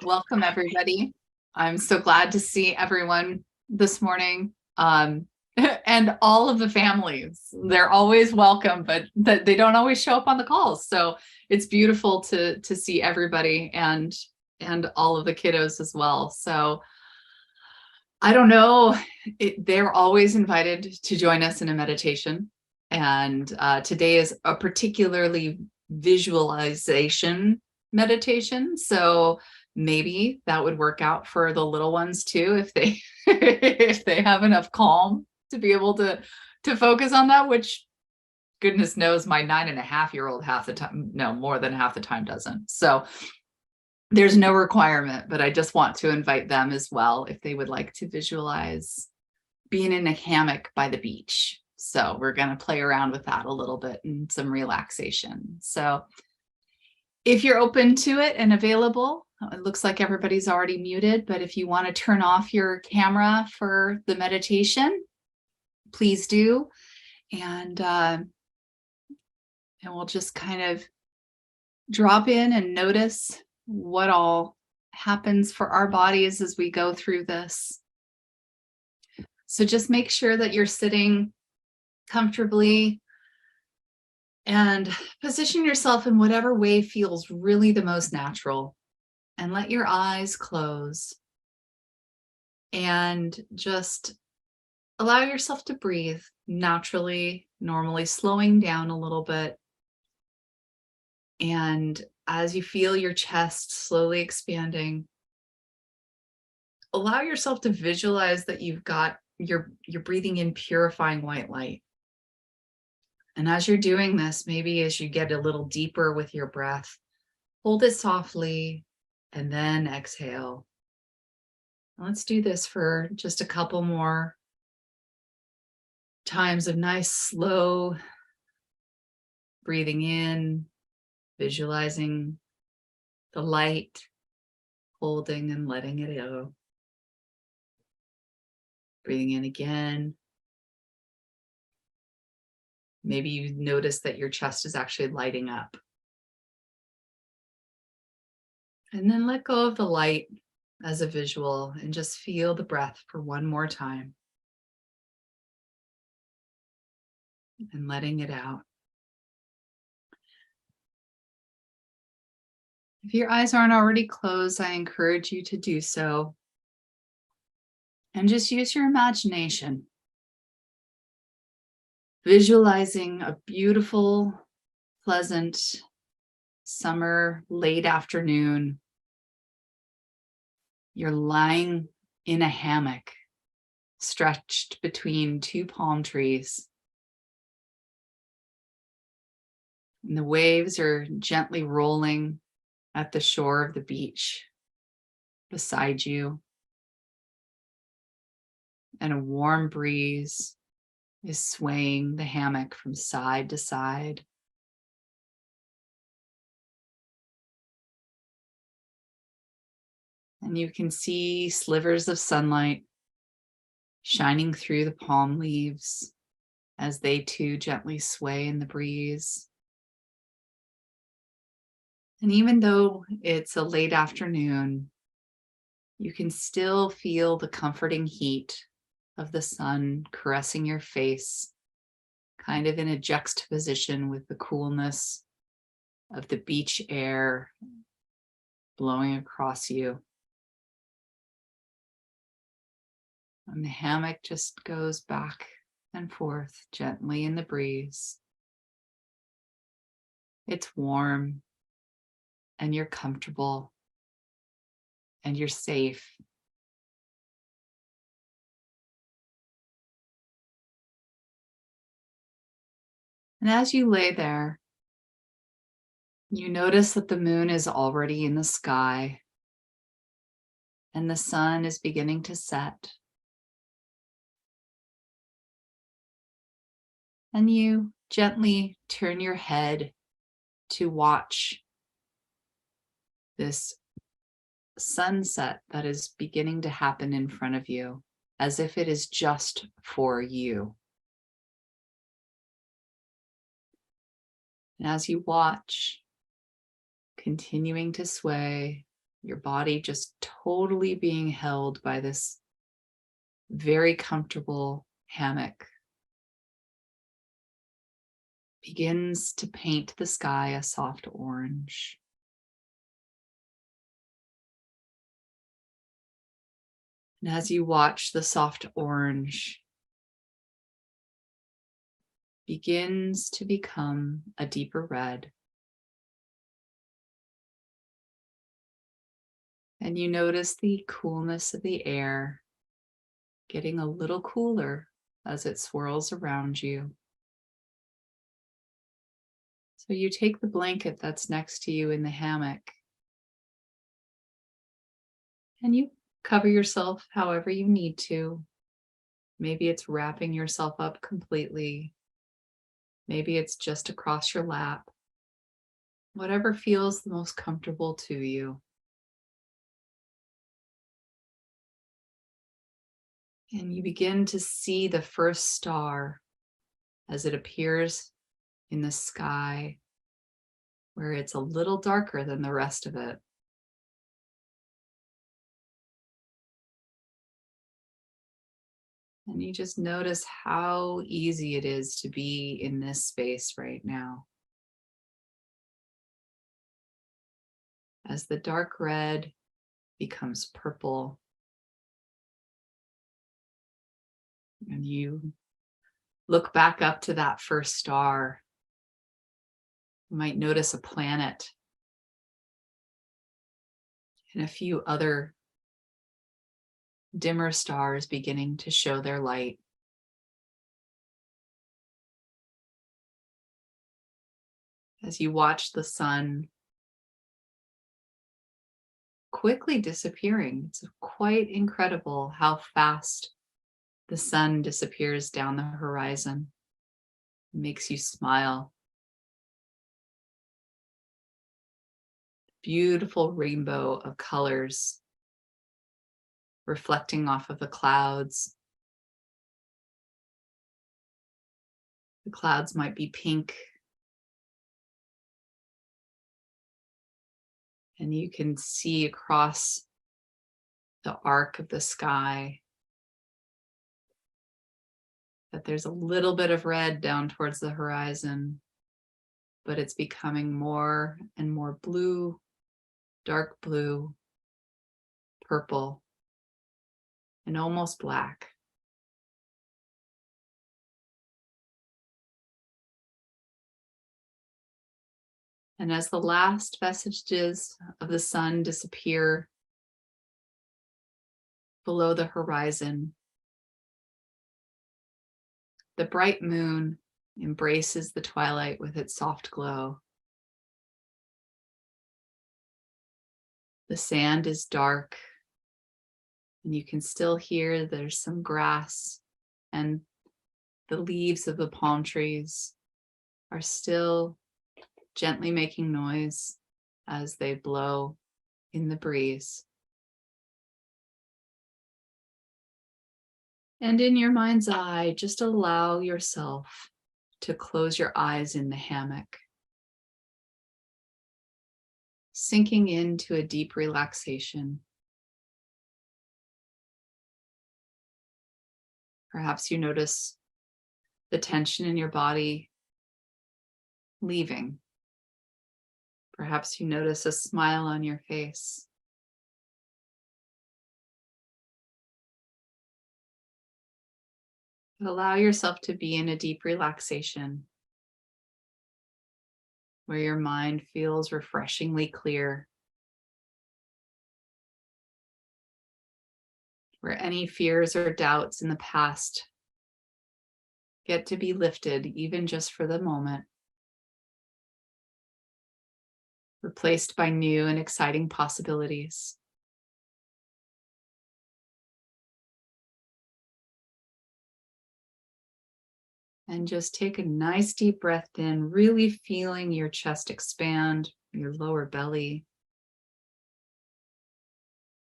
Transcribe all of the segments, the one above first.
Welcome, everybody. I'm so glad to see everyone this morning. And all of the families. They're always welcome, but they don't always show up on the calls. So it's beautiful to see everybody and all of the kiddos as well. So I don't know, they're always invited to join us in a meditation. And today is a particularly visualization meditation. So maybe that would work out for the little ones too, if they if they have enough calm to be able to focus on that, which goodness knows my 9.5-year-old half the time, no, more than half the time doesn't. So there's no requirement, but I just want to invite them as well if they would like to visualize being in a hammock by the beach. So we're going to play around with that a little bit and some relaxation. So if you're open to it and available, it looks like everybody's already muted, but if you want to turn off your camera for the meditation, please do. And we'll just kind of drop in and notice what all happens for our bodies as we go through this. So just make sure that you're sitting comfortably and position yourself in whatever way feels really the most natural, and let your eyes close and just allow yourself to breathe naturally, normally, slowing down a little bit. And as you feel your chest slowly expanding, allow yourself to visualize that you're breathing in purifying white light. And as you're doing this, maybe as you get a little deeper with your breath, hold it softly and then exhale. Let's do this for just a couple more times of nice, slow breathing in, visualizing the light, holding and letting it go. Breathing in again. Maybe you notice that your chest is actually lighting up. And then let go of the light as a visual and just feel the breath for one more time. And letting it out. If your eyes aren't already closed, I encourage you to do so. And just use your imagination. Visualizing a beautiful, pleasant summer late afternoon. You're lying in a hammock, stretched between two palm trees. And the waves are gently rolling at the shore of the beach beside you. And a warm breeze is swaying the hammock from side to side. And you can see slivers of sunlight shining through the palm leaves as they too gently sway in the breeze. And even though it's a late afternoon, you can still feel the comforting heat of the sun caressing your face, kind of in a juxtaposition with the coolness of the beach air blowing across you. And the hammock just goes back and forth gently in the breeze. It's warm and you're comfortable and you're safe. And as you lay there, you notice that the moon is already in the sky and the sun is beginning to set. And you gently turn your head to watch this sunset that is beginning to happen in front of you, as if it is just for you. And as you watch, continuing to sway, Your body just totally being held by this very comfortable hammock begins to paint the sky a soft orange. And as you watch the soft orange begins to become a deeper red, and you notice the coolness of the air getting a little cooler as it swirls around you. So you take the blanket that's next to you in the hammock and you cover yourself however you need to. Maybe it's wrapping yourself up completely. Maybe it's just across your lap. Whatever feels the most comfortable to you. And you begin to see the first star as it appears in the sky, where it's a little darker than the rest of it. And you just notice how easy it is to be in this space right now. As the dark red becomes purple, and you look back up to that first star, you might notice a planet and a few other dimmer stars beginning to show their light. As you watch the sun quickly disappearing, it's quite incredible how fast the sun disappears down the horizon. It makes you smile. Beautiful rainbow of colors reflecting off of the clouds. The clouds might be pink. And you can see across the arc of the sky that there's a little bit of red down towards the horizon, but it's becoming more and more blue, dark blue, purple, and almost black. And as the last vestiges of the sun disappear below the horizon, the bright moon embraces the twilight with its soft glow. The sand is dark, and you can still hear there's some grass, and the leaves of the palm trees are still gently making noise as they blow in the breeze. And in your mind's eye, just allow yourself to close your eyes in the hammock, sinking into a deep relaxation. Perhaps you notice the tension in your body leaving. Perhaps you notice a smile on your face. Allow yourself to be in a deep relaxation where your mind feels refreshingly clear, where any fears or doubts in the past get to be lifted, even just for the moment, replaced by new and exciting possibilities. And just take a nice deep breath in, really feeling your chest expand, your lower belly.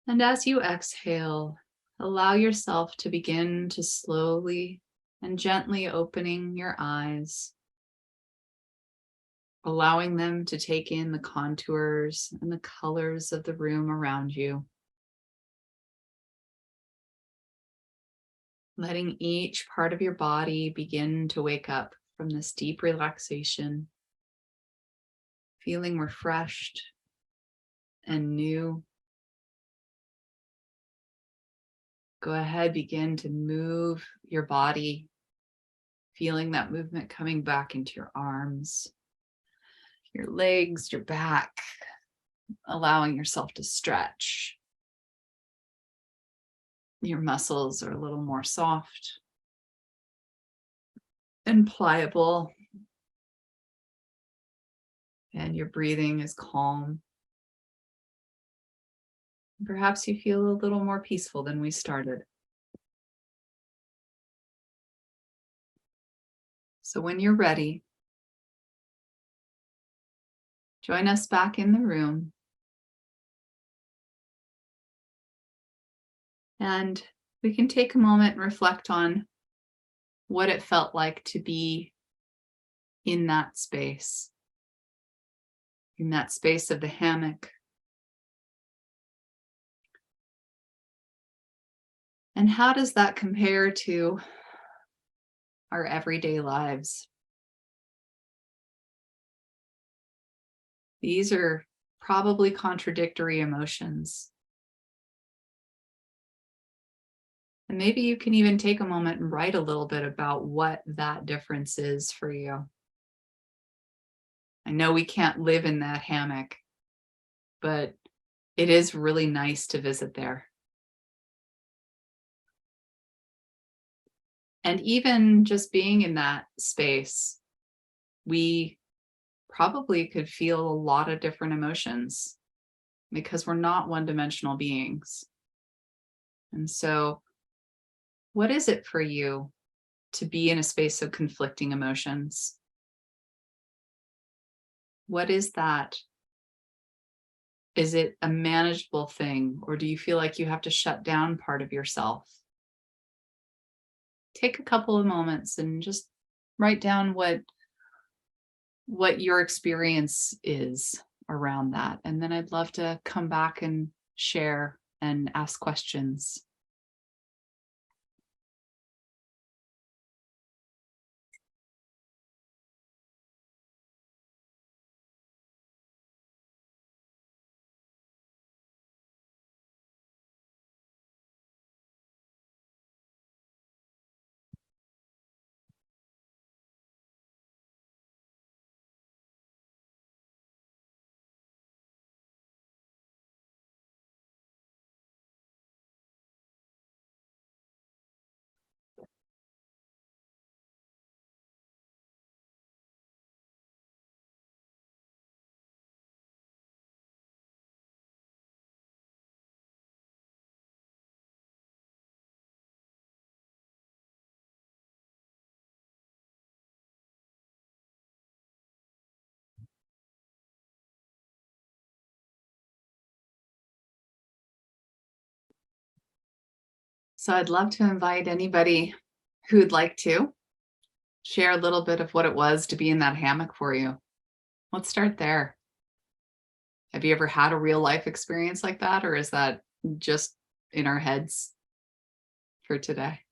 And as you exhale, allow yourself to begin to slowly and gently opening your eyes, allowing them to take in the contours and the colors of the room around you. Letting each part of your body begin to wake up from this deep relaxation, feeling refreshed and new. Go ahead, begin to move your body, feeling that movement coming back into your arms, your legs, your back, allowing yourself to stretch. Your muscles are a little more soft and pliable, and your breathing is calm. Perhaps you feel a little more peaceful than we started. So when you're ready, join us back in the room. And we can take a moment and reflect on what it felt like to be in that space of the hammock. And how does that compare to our everyday lives? These are probably contradictory emotions. And maybe you can even take a moment and write a little bit about what that difference is for you. I know we can't live in that hammock, but it is really nice to visit there. And even just being in that space, we probably could feel a lot of different emotions because we're not one-dimensional beings. And so, what is it for you to be in a space of conflicting emotions? What is that? Is it a manageable thing, or do you feel like you have to shut down part of yourself? Take a couple of moments and just write down what your experience is around that. And then I'd love to come back and share and ask questions. So I'd love to invite anybody who'd like to share a little bit of what it was to be in that hammock for you. Let's start there. Have you ever had a real life experience like that, or is that just in our heads for today?